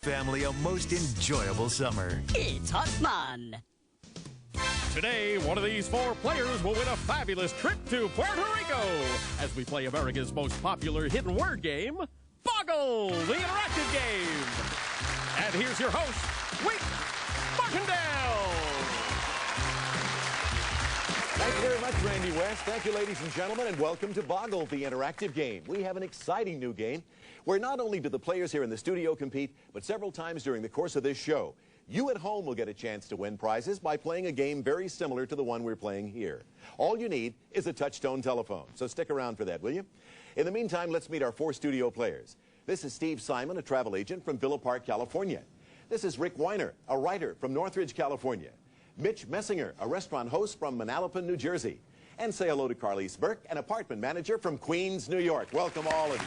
Family a most enjoyable summer. It's Hot Man. Today, one of these four players will win a fabulous trip to Puerto Rico as we play America's most popular hidden word game, Boggle, the interactive game. And here's your host, Wink Martindale. Thank you very much, Randy West. Thank you, ladies and gentlemen, and welcome to Boggle, the interactive game. We have an exciting new game where not only do the players here in the studio compete, but several times during the course of this show, you at home will get a chance to win prizes by playing a game very similar to the one we're playing here. All you need is a touch-tone telephone, so stick around for that, will you? In the meantime, let's meet our four studio players. This is Steve Simon, a travel agent from Villa Park, California. This is Rick Weiner, a writer from Northridge, California. Mitch Messinger, a restaurant host from Manalapan, New Jersey. And say hello to Carlise Burke, an apartment manager from Queens, New York. Welcome all of you.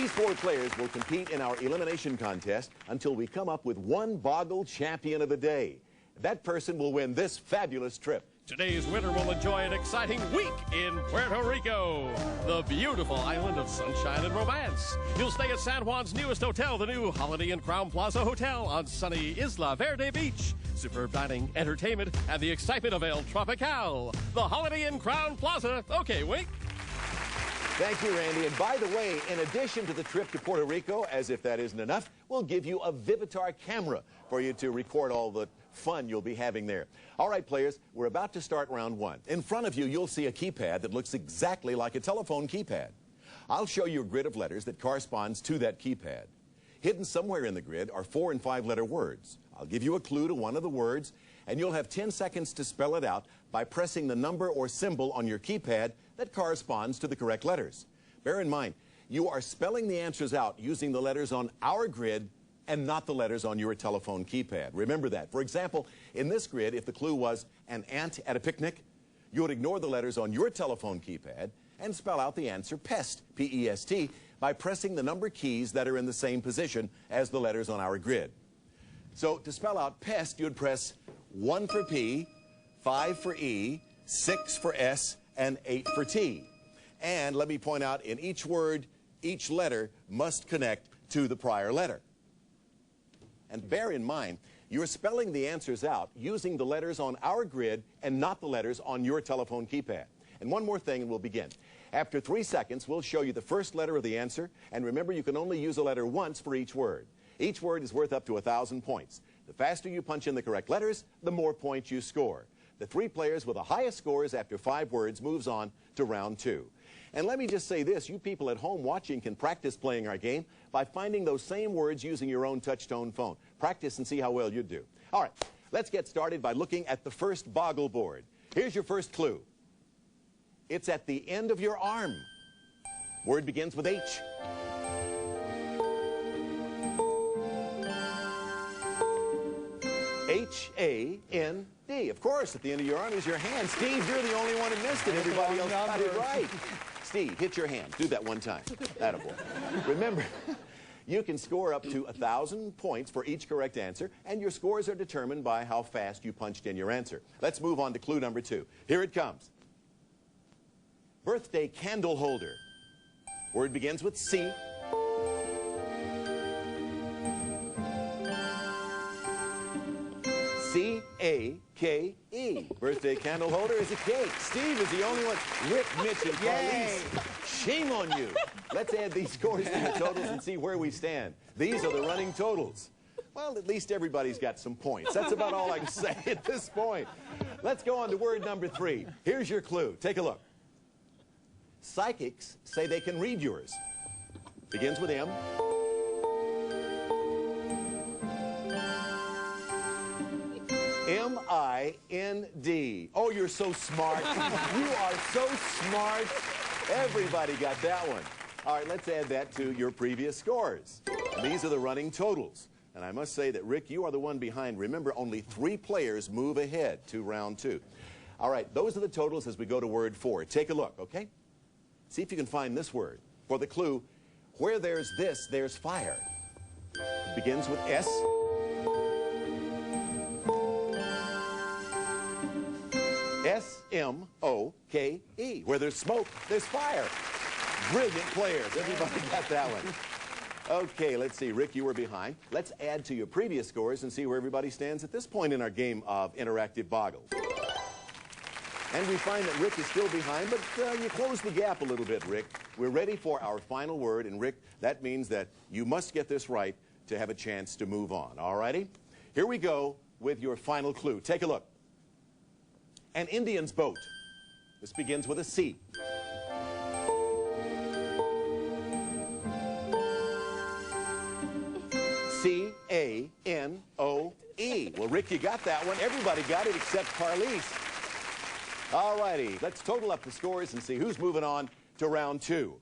These four players will compete in our elimination contest until we come up with one Boggle champion of the day. That person will win this fabulous trip. Today's winner will enjoy an exciting week in Puerto Rico, the beautiful island of sunshine and romance. You'll stay at San Juan's newest hotel, the new Holiday Inn Crown Plaza Hotel on sunny Isla Verde Beach. Superb dining, entertainment, and the excitement of El Tropical. The Holiday Inn Crown Plaza. Okay, Wink. Thank you, Randy. And by the way, in addition to the trip to Puerto Rico, as if that isn't enough, we'll give you a Vivitar camera for you to record all the fun you'll be having there. All right, players, we're about to start round one. In front of you, you'll see a keypad that looks exactly like a telephone keypad. I'll show you a grid of letters that corresponds to that keypad. Hidden somewhere in the grid are 4- and 5-letter words. I'll give you a clue to one of the words, and you'll have 10 seconds to spell it out by pressing the number or symbol on your keypad that corresponds to the correct letters. Bear in mind, you are spelling the answers out using the letters on our grid and not the letters on your telephone keypad. Remember that. For example, in this grid, if the clue was an ant at a picnic, you would ignore the letters on your telephone keypad and spell out the answer pest, P-E-S-T, by pressing the number keys that are in the same position as the letters on our grid. So to spell out pest, you'd press 1 for P, 5 for E, 6 for S, and 8 for T. And let me point out, in each word, each letter must connect to the prior letter. And bear in mind, you're spelling the answers out using the letters on our grid and not the letters on your telephone keypad. And one more thing and we'll begin. After 3 seconds, we'll show you the first letter of the answer. And remember, you can only use a letter once for each word. Each word is worth up to 1,000 points. The faster you punch in the correct letters, the more points you score. The 3 players with the highest scores after 5 words moves on to round 2. And let me just say this, you people at home watching can practice playing our game by finding those same words using your own touch-tone phone. Practice and see how well you do. All right, let's get started by looking at the first Boggle board. Here's your first clue. It's at the end of your arm. Word begins with H. H-A-N-D. Of course, at the end of your arm is your hand. Steve, you're the only one who missed it. Everybody else got it right. Steve, hit your hand. Do that one time. Attaboy. Remember, you can score up to 1,000 points for each correct answer, and your scores are determined by how fast you punched in your answer. Let's move on to clue number 2. Here it comes. Birthday candle holder. Word begins with C. C-A-K-E. Birthday candle holder is a cake. Steve is the only one. Rick, Mitch, and Carlise. Shame on you. Let's add these scores to the totals and see where we stand. These are the running totals. Well, at least everybody's got some points. That's about all I can say at this point. Let's go on to word number 3. Here's your clue. Take a look. Psychics say they can read yours. Begins with M. M-I-N-D. Oh, you're so smart. You are so smart. Everybody got that one. All right, let's add that to your previous scores. And these are the running totals. And I must say that, Rick, you are the one behind. Remember, only 3 players move ahead to round 2. All right, those are the totals as we go to word 4. Take a look, okay? See if you can find this word. For the clue, where there's this, there's fire. It begins with S. S-M-O-K-E. Where there's smoke, there's fire. Brilliant players. Everybody got that one. Okay, let's see. Rick, you were behind. Let's add to your previous scores and see where everybody stands at this point in our game of interactive Boggle. And we find that Rick is still behind, but you closed the gap a little bit, Rick. We're ready for our final word, and Rick, that means that you must get this right to have a chance to move on. All righty? Here we go with your final clue. Take a look. An Indian's boat. This begins with a C. C-A-N-O-E. Well, Rick, you got that one. Everybody got it except Carlise. All righty, let's total up the scores and see who's moving on to round 2.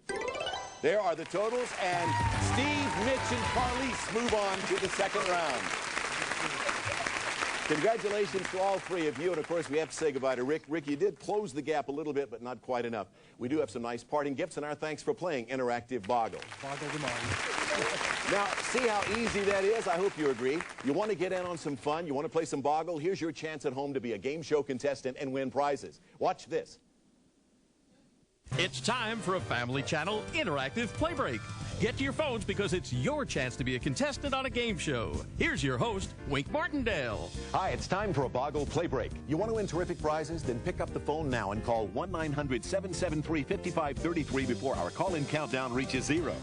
There are the totals, and Steve, Mitch, and Carlise move on to the second round. Congratulations to all three of you, and of course we have to say goodbye to Rick. Rick, you did close the gap a little bit, but not quite enough. We do have some nice parting gifts, and our thanks for playing Interactive Boggle. Boggle the mind. Now, see how easy that is? I hope you agree. You want to get in on some fun? You want to play some Boggle? Here's your chance at home to be a game show contestant and win prizes. Watch this. It's time for a Family Channel interactive play break. Get to your phones because it's your chance to be a contestant on a game show. Here's your host, Wink Martindale. Hi, it's time for a Boggle play break. You want to win terrific prizes? Then pick up the phone now and call 1-900-773-5533 before our call-in countdown reaches 0.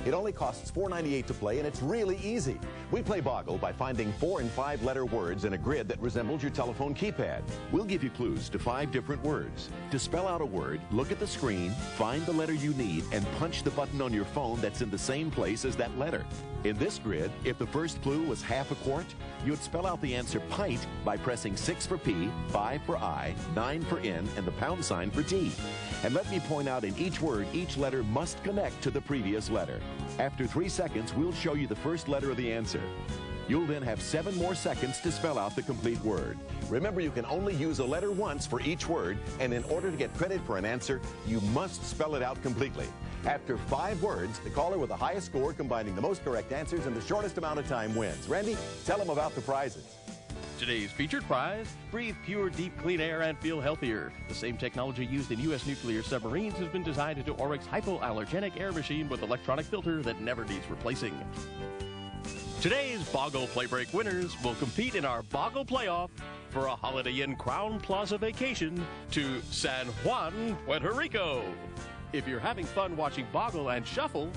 It only costs $4.98 to play, and it's really easy. We play Boggle by finding 4- and 5-letter words in a grid that resembles your telephone keypad. We'll give you clues to 5 different words. To spell out a word, look at the screen, find the letter you need, and punch the button on your phone that's in the same place as that letter. In this grid, if the first clue was half a quart, you'd spell out the answer pint by pressing 6 for P, 5 for I, 9 for N, and the pound sign for T. And let me point out, in each word, each letter must connect to the previous letter. After 3 seconds, we'll show you the first letter of the answer. You'll then have 7 more seconds to spell out the complete word. Remember, you can only use a letter once for each word, and in order to get credit for an answer, you must spell it out completely. After 5 words, the caller with the highest score, combining the most correct answers in the shortest amount of time, wins. Randy, tell them about the prizes. Today's featured prize, breathe pure, deep, clean air and feel healthier. The same technology used in U.S. nuclear submarines has been designed into Oryx's hypoallergenic air machine with electronic filter that never needs replacing. Today's Boggle Play Break winners will compete in our Boggle Playoff for a Holiday Inn Crown Plaza vacation to San Juan, Puerto Rico. If you're having fun watching Boggle and Shuffle,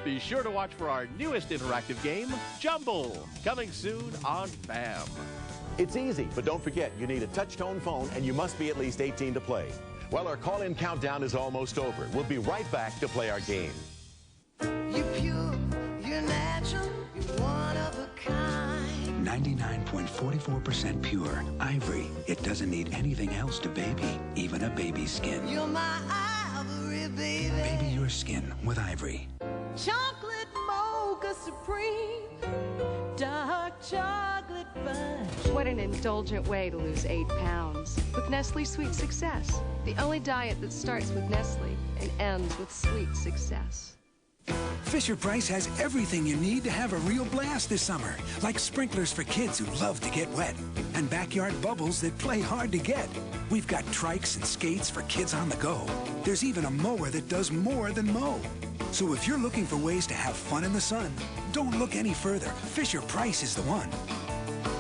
be sure to watch for our newest interactive game, Jumble, coming soon on BAM. It's easy, but don't forget, you need a touch-tone phone and you must be at least 18 to play. Well, our call-in countdown is almost over. We'll be right back to play our game. You're pure, you're natural, you're one of a kind. 99.44% pure. Ivory. It doesn't need anything else to baby, even a baby's skin. You're my ivory, baby. Baby your skin with Ivory. Chocolate mocha supreme, dark chocolate fudge. What an indulgent way to lose 8 pounds. With Nestle Sweet Success, the only diet that starts with Nestle and ends with sweet success. Fisher-Price has everything you need to have a real blast this summer, like sprinklers for kids who love to get wet, and backyard bubbles that play hard to get. We've got trikes and skates for kids on the go. There's even a mower that does more than mow. So if you're looking for ways to have fun in the sun, don't look any further. Fisher-Price is the one.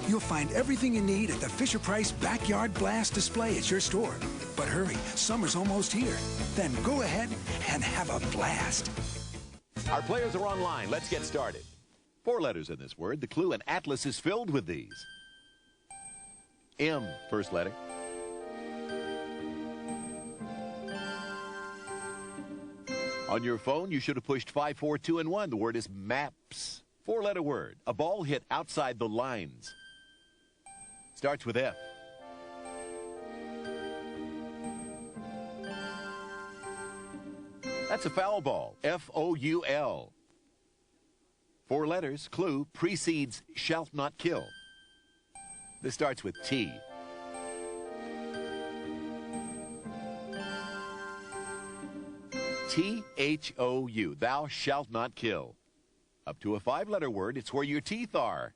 You'll find everything you need at the Fisher-Price Backyard Blast display at your store. But hurry, summer's almost here. Then go ahead and have a blast. Our players are online. Let's get started. 4 letters in this word. The clue and atlas is filled with these. M, first letter. On your phone, you should have pushed 5, 4, 2, and 1. The word is maps. 4-letter word. A ball hit outside the lines. Starts with F. That's a foul ball. F-O-U-L. 4 letters. Clue precedes shalt not kill. This starts with T. T-H-O-U. Thou shalt not kill. Up to a 5-letter word. It's where your teeth are.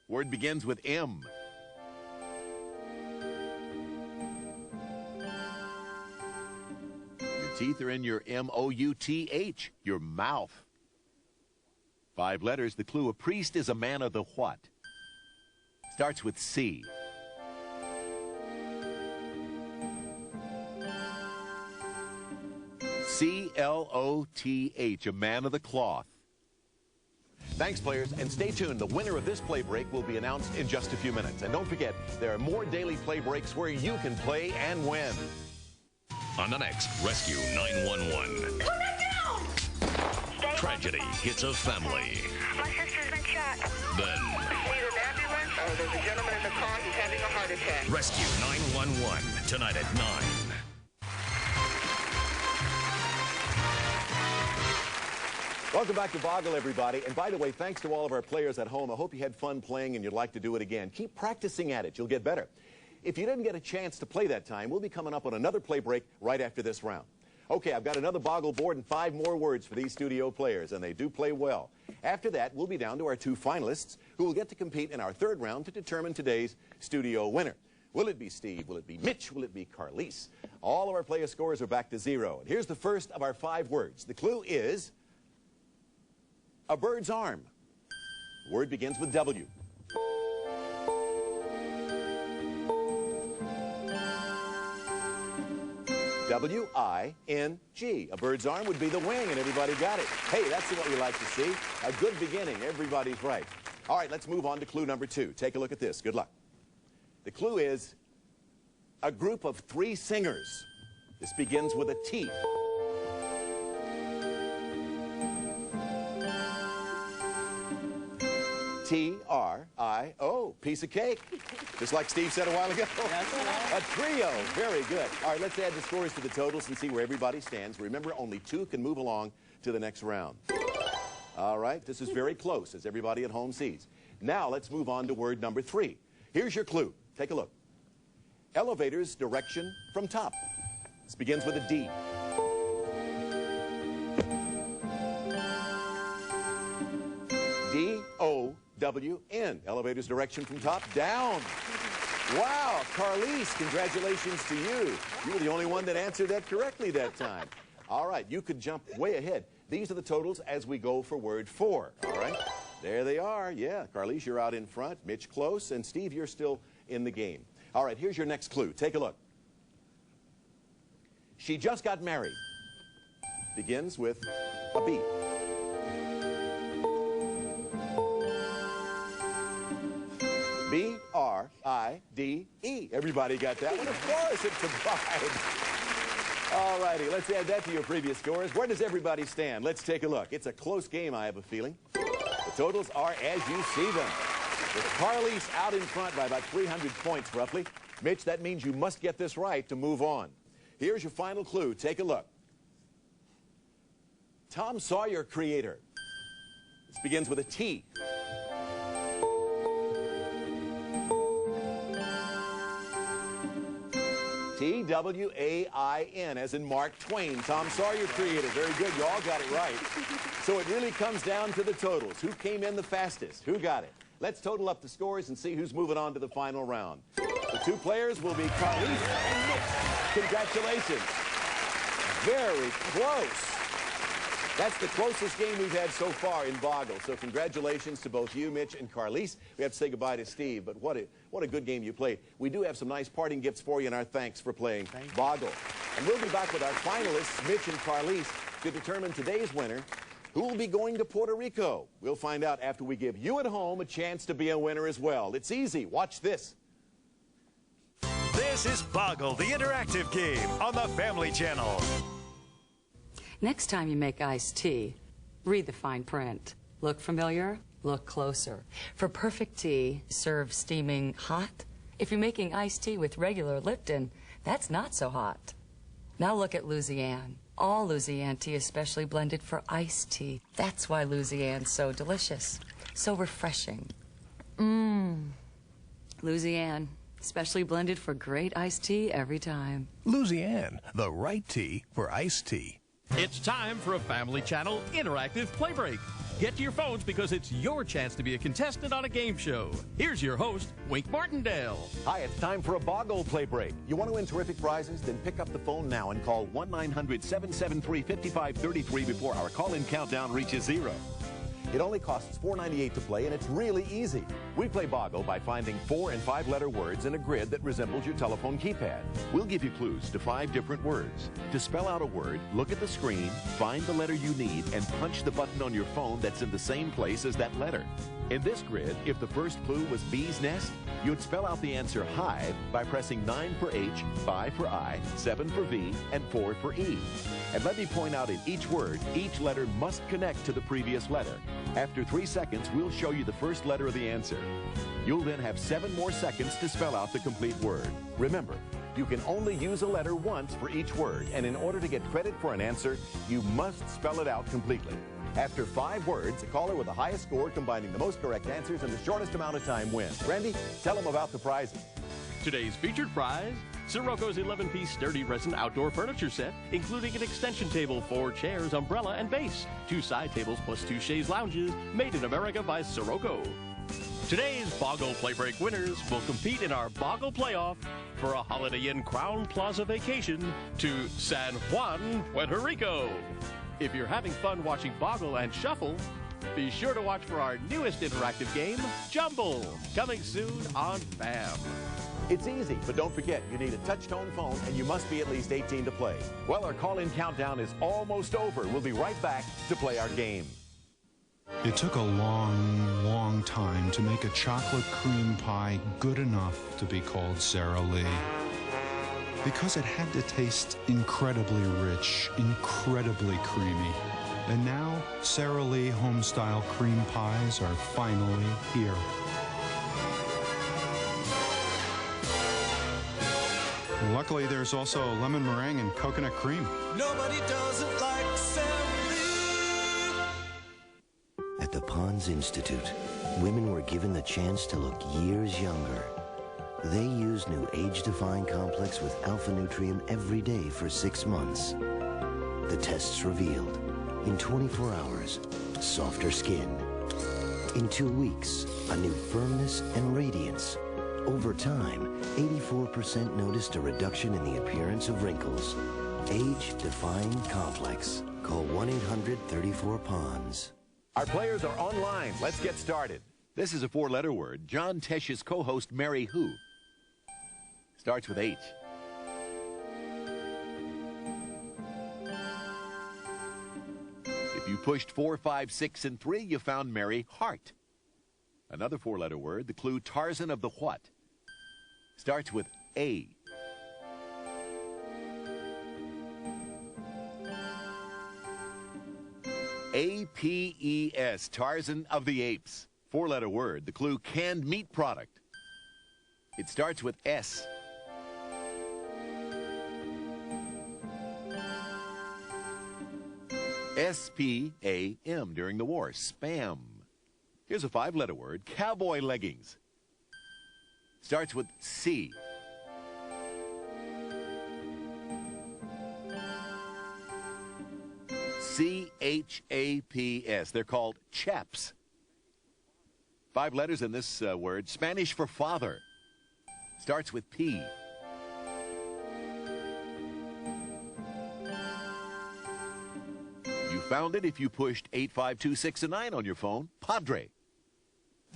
Word begins with M. Your teeth are in your M-O-U-T-H, your mouth. 5 letters. The clue: a priest is a man of the what? Starts with C. C-L-O-T-H, a man of the cloth. Thanks, players, and stay tuned. The winner of this play break will be announced in just a few minutes. And don't forget, there are more daily play breaks where you can play and win. On the next Rescue 911. Put that down! Tragedy hits a family. My sister's been shot. Then, Need an ambulance? Oh, there's a gentleman in the car. He's having a heart attack. Rescue 911, tonight at 9. Welcome back to Boggle, everybody. And by the way, thanks to all of our players at home. I hope you had fun playing and you'd like to do it again. Keep practicing at it. You'll get better. If you didn't get a chance to play that time, we'll be coming up on another play break right after this round. Okay, I've got another Boggle board and 5 more words for these studio players, and they do play well. After that, we'll be down to our 2 finalists who will get to compete in our 3rd round to determine today's studio winner. Will it be Steve? Will it be Mitch? Will it be Carlise? All of our player scores are back to 0. And here's the first of our 5 words. The clue is a bird's arm. The word begins with W. W-I-N-G. A bird's arm would be the wing, and everybody got it. Hey, that's what we like to see. A good beginning. Everybody's right. All right, let's move on to clue number 2. Take a look at this. Good luck. The clue is a group of 3 singers. This begins with a T. T-R-I-O. Piece of cake. Just like Steve said a while ago. A trio. Very good. All right, let's add the scores to the totals and see where everybody stands. Remember, only 2 can move along to the next round. All right, this is very close, as everybody at home sees. Now, let's move on to word number 3. Here's your clue. Take a look. Elevator's direction from top. This begins with a D. D-O-W-N. Elevator's direction from top down. Wow, Carlise, congratulations to you. You were the only one that answered that correctly that time. All right, you could jump way ahead. These are the totals as we go for word 4. All right, there they are. Yeah, Carlise, you're out in front. Mitch close, and Steve, you're still in the game. All right, here's your next clue. Take a look. She just got married. Begins with a B. B-R-I-D-E. Everybody got that one? Of course, it's a bride. All righty, let's add that to your previous scores. Where does everybody stand? Let's take a look. It's a close game, I have a feeling. The totals are as you see them. With Carlise out in front by about 300 points, roughly. Mitch, that means you must get this right to move on. Here's your final clue. Take a look. Tom Sawyer creator. This begins with a T. T-W-A-I-N, as in Mark Twain. Tom Sawyer creator. Very good. You all got it right. So it really comes down to the totals. Who came in the fastest? Who got it? Let's total up the scores and see who's moving on to the final round. The 2 players will be Carlise and Mitch. Congratulations. Very close. That's the closest game we've had so far in Boggle. So congratulations to both you, Mitch, and Carlise. We have to say goodbye to Steve, but what a good game you played. We do have some nice parting gifts for you, and our thanks for playing Boggle. And we'll be back with our finalists, Mitch and Carlise, to determine today's winner, who will be going to Puerto Rico. We'll find out after we give you at home a chance to be a winner as well. It's easy. Watch this. This is Boggle, the interactive game on the Family Channel. Next time you make iced tea, read the fine print. Look familiar? Look closer. For perfect tea, serve steaming hot. If you're making iced tea with regular Lipton, that's not so hot. Now look at Louisiane. All Louisiane tea is specially blended for iced tea. That's why Louisiane's so delicious, so refreshing. Louisiane, specially blended for great iced tea every time. Louisiane, the right tea for iced tea. It's time for a Family Channel interactive play break. Get to your phones because it's your chance to be a contestant on a game show. Here's your host, Wink Martindale. Hi, it's time for a Boggle play break. You want to win terrific prizes? Then pick up the phone now and call 1-900-773-5533 before our call-in countdown reaches 0. It only costs $4.98 to play, and it's really easy. We play Boggle by finding 4- and 5-letter words in a grid that resembles your telephone keypad. We'll give you clues to 5 different words. To spell out a word, look at the screen, find the letter you need, and punch the button on your phone that's in the same place as that letter. In this grid, if the first clue was bee's nest, you'd spell out the answer hive by pressing 9 for H, 5 for I, 7 for V, and 4 for E. And let me point out, in each word, each letter must connect to the previous letter. After 3 seconds, we'll show you the first letter of the answer. You'll then have 7 more seconds to spell out the complete word. Remember, you can only use a letter once for each word, and in order to get credit for an answer, you must spell it out completely. After 5 words, a caller with the highest score combining the most correct answers in the shortest amount of time wins. Randy, tell them about the prizes. Today's featured prize, Sirocco's 11-piece sturdy resin outdoor furniture set, including an extension table, 4 chairs, umbrella, and base. 2 side tables plus 2 chaise lounges, made in America by Sirocco. Today's Boggle Play Break winners will compete in our Boggle Playoff for a Holiday Inn Crown Plaza vacation to San Juan, Puerto Rico. If you're having fun watching Boggle and Shuffle, be sure to watch for our newest interactive game, Jumble, coming soon on FAM. It's easy, but don't forget, you need a touch-tone phone and you must be at least 18 to play. Well, our call-in countdown is almost over. We'll be right back to play our game. It took a long, long time to make a chocolate cream pie good enough to be called Sara Lee. Because it had to taste incredibly rich, incredibly creamy. And now, Sara Lee home-style cream pies are finally here. Luckily, there's also lemon meringue and coconut cream. Nobody does it like Sara Lee. At the Pons Institute, women were given the chance to look years younger. They use new age-defying complex with alpha nutrient every day for 6 months. The tests revealed, in 24 hours, softer skin. In 2 weeks, a new firmness and radiance. Over time, 84% noticed a reduction in the appearance of wrinkles. Age-defying complex. Call 1-800-34-PONS. Our players are online. Let's get started. This is a 4-letter word. John Tesh's co-host, Mary Who, starts with H. If you pushed 4, 5, 6, and 3, you found Mary Hart. Another 4-letter word, the clue Tarzan of the what? Starts with A. A-P-E-S, Tarzan of the Apes. 4-letter word, the clue canned meat product. It starts with S. S-P-A-M, during the war, spam. Here's a 5-letter word, cowboy leggings. Starts with C. C-H-A-P-S. They're called chaps. 5 letters in this word, Spanish for father. Starts with P. You found it if you pushed 8, 5, 2, 6, and 9 on your phone. Padre.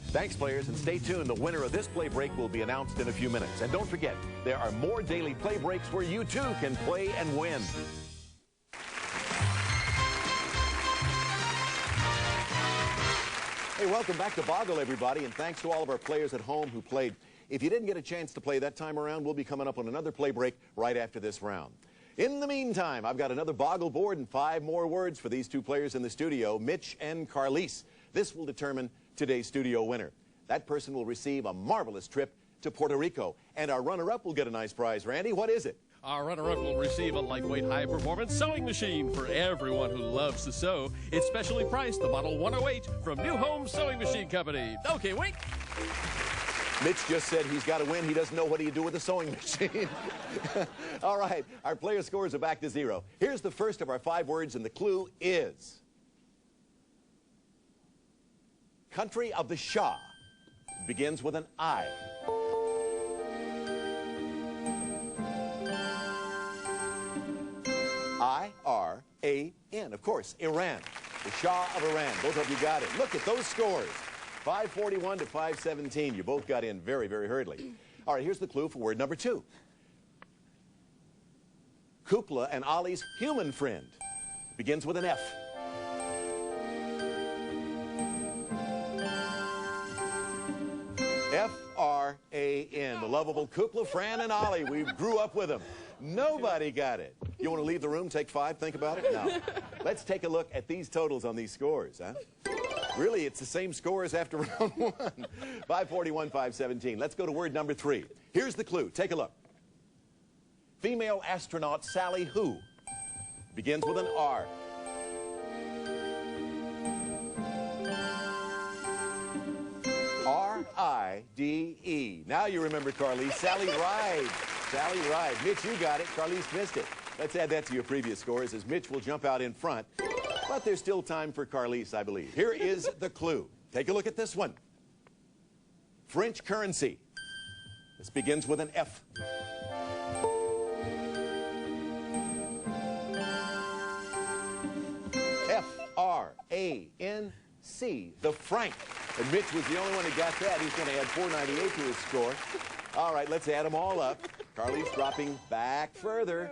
Thanks, players, and stay tuned. The winner of this play break will be announced in a few minutes. And don't forget, there are more daily play breaks where you, too, can play and win. Hey, welcome back to Boggle, everybody, and thanks to all of our players at home who played. If you didn't get a chance to play that time around, we'll be coming up on another play break right after this round. In the meantime, I've got another Boggle board and 5 more words for these 2 players in the studio, Mitch and Carlise. This will determine today's studio winner. That person will receive a marvelous trip to Puerto Rico. And our runner-up will get a nice prize. Randy, what is it? Our runner-up will receive a lightweight, high-performance sewing machine for everyone who loves to sew. It's specially priced, the model 108 from New Home Sewing Machine Company. Okay, wait. Mitch just said he's got to win. He doesn't know what do you do with a sewing machine. All right, our player scores are back to 0. Here's the first of our 5 words, and the clue is country of the Shah. Begins with an I. I-R-A-N. Of course, Iran. the Shah of Iran. Both of you got it. Look at those scores. 541 to 517. You both got in very, very hurriedly. All right, here's the clue for word number 2. Kukla and Ollie's human friend begins with an F. F-R-A-N. The lovable Kukla, Fran, and Ollie. We grew up with them. Nobody got it. You want to leave the room, take 5, think about it? No. Let's take a look at these totals on these scores, huh? Really, it's the same score as after round 1. 541, 517. Let's go to word number 3. Here's the clue. Take a look. Female astronaut Sally who begins with an R. R-I-D-E. Now you remember Carlise. Sally Ride. Sally Ride. Mitch, you got it. Carlise missed it. Let's add that to your previous scores as Mitch will jump out in front. But there's still time for Carlise, I believe. Here is the clue. Take a look at this one. French currency. This begins with an F. F-R-A-N-C. The franc. And Mitch was the only one who got that. He's going to add 498 to his score. All right, let's add them all up. Carly's dropping back further.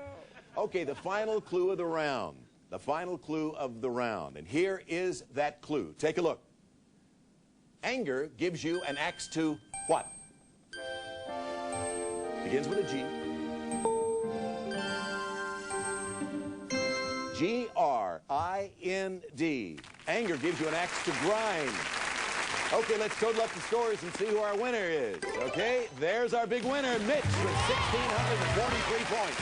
Okay, the final clue of the round. The final clue of the round. And here is that clue. Take a look. Anger gives you an axe to what? Begins with a G. G-R-I-N-D. Anger gives you an axe to grind. Okay, let's total up the scores and see who our winner is. Okay, there's our big winner, Mitch, with 1,643 points.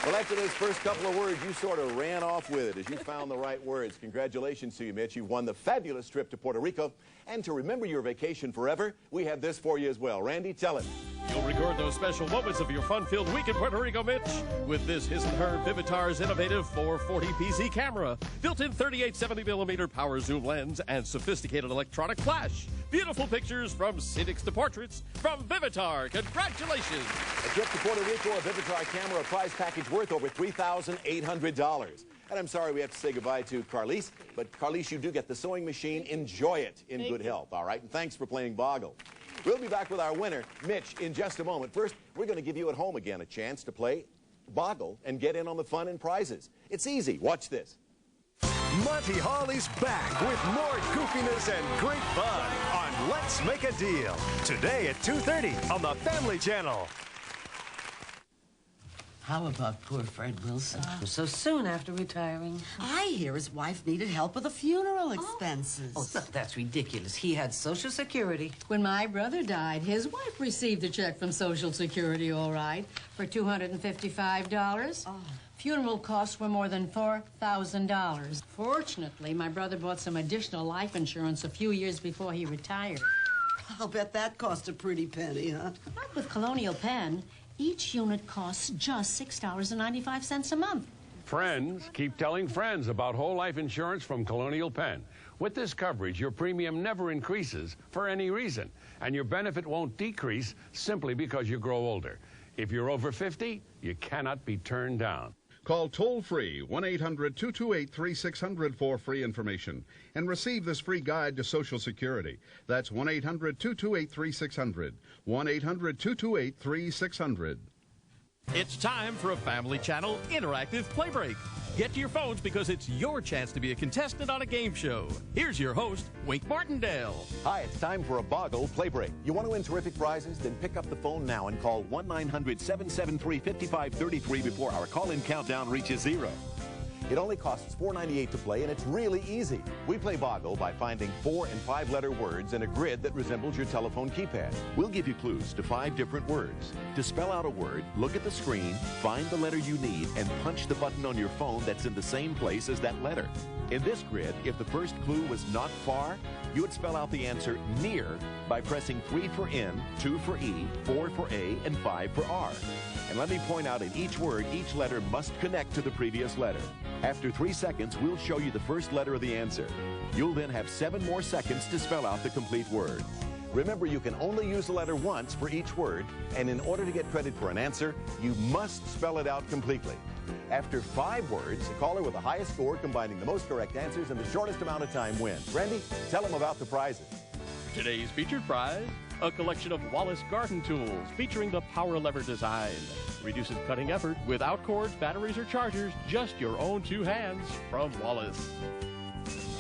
Well, after those first couple of words, you sort of ran off with it as you found the right words. Congratulations to you, Mitch. You've won the fabulous trip to Puerto Rico. And to remember your vacation forever, we have this for you as well. Randy, tell it. You'll record those special moments of your fun-filled week in Puerto Rico, Mitch, with this His and Her Vivitar's innovative 440pz camera, built-in 38-70mm power zoom lens, and sophisticated electronic flash. Beautiful pictures from scenics to portraits from Vivitar. Congratulations! A trip to Puerto Rico, a Vivitar camera, a prize package worth over $3,800. And I'm sorry we have to say goodbye to Carlise, but Carlise, you do get the sewing machine. Enjoy it in good health, all right? And thanks for playing Boggle. We'll be back with our winner, Mitch, in just a moment. First, we're going to give you at home again a chance to play Boggle and get in on the fun and prizes. It's easy. Watch this. Monty Hawley's back with more goofiness and great fun on Let's Make a Deal. Today at 2:30 on the Family Channel. How about poor Fred Wilson? So soon after retiring. I hear his wife needed help with the funeral expenses. Oh, that's ridiculous. He had Social Security. When my brother died, his wife received a check from Social Security, all right, for $255. Oh. Funeral costs were more than $4,000. Fortunately, my brother bought some additional life insurance a few years before he retired. I'll bet that cost a pretty penny, huh? Not with Colonial Penn. Each unit costs just $6.95 a month. Friends, keep telling friends about whole life insurance from Colonial Penn. With this coverage, your premium never increases for any reason, and your benefit won't decrease simply because you grow older. If you're over 50, you cannot be turned down. Call toll-free 1-800-228-3600 for free information and receive this free guide to Social Security. That's 1-800-228-3600. 1-800-228-3600. It's time for a Family Channel interactive play break. Get to your phones because it's your chance to be a contestant on a game show. Here's your host, Wink Martindale. Hi, it's time for a Boggle play break. You want to win terrific prizes? Then pick up the phone now and call 1-900-773-5533 before our call-in countdown reaches 0. It only costs $4.98 to play, and it's really easy. We play Boggle by finding 4- and 5-letter words in a grid that resembles your telephone keypad. We'll give you clues to 5 different words. To spell out a word, look at the screen, find the letter you need, and punch the button on your phone that's in the same place as that letter. In this grid, if the first clue was not far, you would spell out the answer near by pressing 3 for N, 2 for E, 4 for A, and 5 for R. And let me point out, in each word, each letter must connect to the previous letter. After 3 seconds, we'll show you the first letter of the answer. You'll then have 7 more seconds to spell out the complete word. Remember, you can only use the letter once for each word, and in order to get credit for an answer, you must spell it out completely. After 5 words, the caller with the highest score combining the most correct answers in the shortest amount of time wins. Randy, tell them about the prizes. Today's featured prize, a collection of Wallace garden tools featuring the power lever design. Reduces cutting effort without cords, batteries, or chargers, just your own 2 hands from Wallace.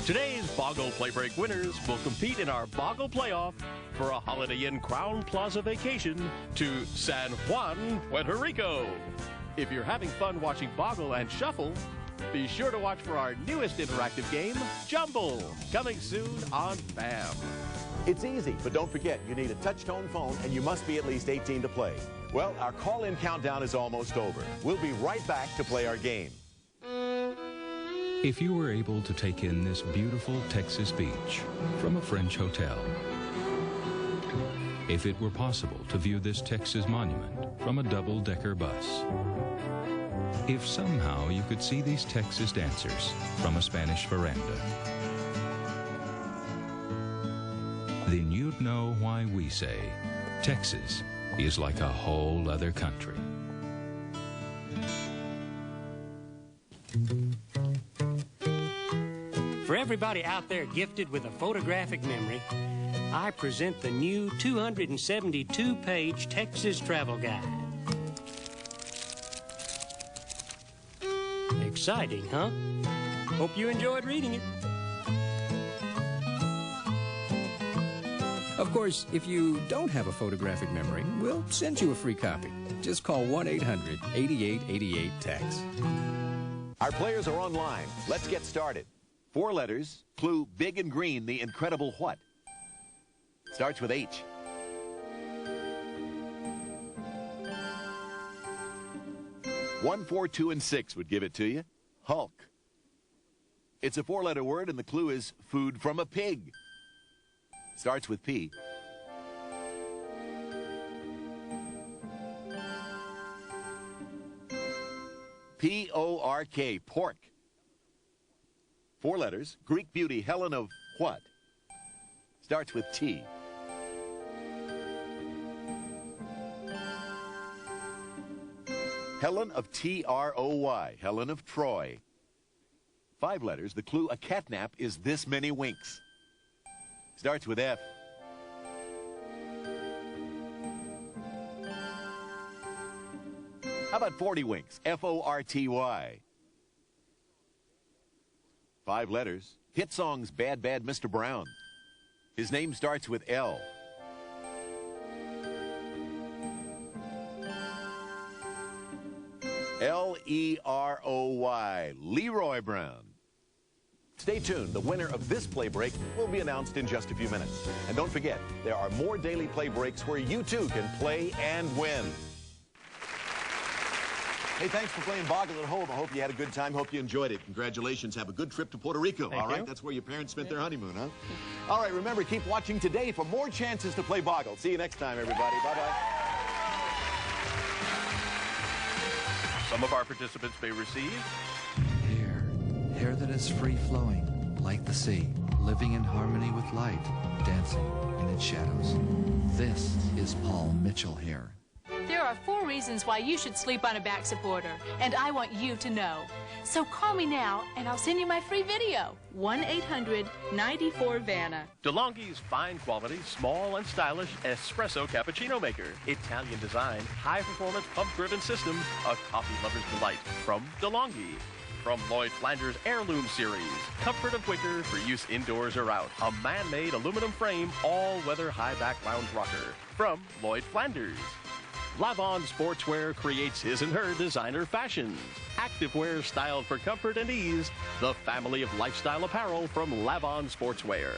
Today's Boggle Play Break winners will compete in our Boggle Playoff for a Holiday Inn Crown Plaza vacation to San Juan, Puerto Rico. If you're having fun watching Boggle and Shuffle, be sure to watch for our newest interactive game, Jumble, coming soon on BAM. It's easy, but don't forget, you need a touch-tone phone and you must be at least 18 to play. Well, our call-in countdown is almost over. We'll be right back to play our game. If you were able to take in this beautiful Texas beach from a French hotel, if it were possible to view this Texas monument from a double-decker bus, if somehow you could see these Texas dancers from a Spanish veranda, then you'd know why we say Texas is like a whole other country. For everybody out there gifted with a photographic memory, I present the new 272-page Texas Travel Guide. Exciting, huh? Hope you enjoyed reading it. Of course, if you don't have a photographic memory, we'll send you a free copy. Just call 1-800-8888-TEX. Our players are online. Let's get started. 4 letters, clue big and green, the incredible what? Starts with H. One, 4, 2, and 6 would give it to you. Hulk. It's a 4-letter word, and the clue is food from a pig. Starts with P. P-O-R-K, pork. 4 letters, Greek beauty, Helen of what? Starts with T. Helen of T-R-O-Y, Helen of Troy. 5 letters, the clue, a catnap, is this many winks. Starts with F. How about 40 winks? F-O-R-T-Y. 5 letters. Hit songs Bad Bad Mr. Brown. His name starts with L. L-E-R-O-Y. Leroy Brown. Stay tuned. The winner of this play break will be announced in just a few minutes. And don't forget, there are more daily play breaks where you too can play and win. Hey, thanks for playing Boggle at home. I hope you had a good time. Hope you enjoyed it. Congratulations. Have a good trip to Puerto Rico. Thank all right? you. That's where your parents spent their honeymoon, huh? All right, remember, keep watching today for more chances to play Boggle. See you next time, everybody. Bye-bye. Some of our participants may receive Hair that is free-flowing, like the sea, living in harmony with light, dancing in its shadows. This is Paul Mitchell hair. There are 4 reasons why you should sleep on a back supporter, and I want you to know. So call me now, and I'll send you my free video. 1-800-94-VANNA. DeLonghi's fine quality, small and stylish espresso cappuccino maker. Italian design, high performance pump driven system, a coffee lover's delight from DeLonghi. From Lloyd Flanders Heirloom Series, comfort of wicker for use indoors or out. A man-made aluminum frame, all-weather high-back lounge rocker. From Lloyd Flanders. Lavon Sportswear creates his and her designer fashions. Activewear styled for comfort and ease. The family of lifestyle apparel from Lavon Sportswear.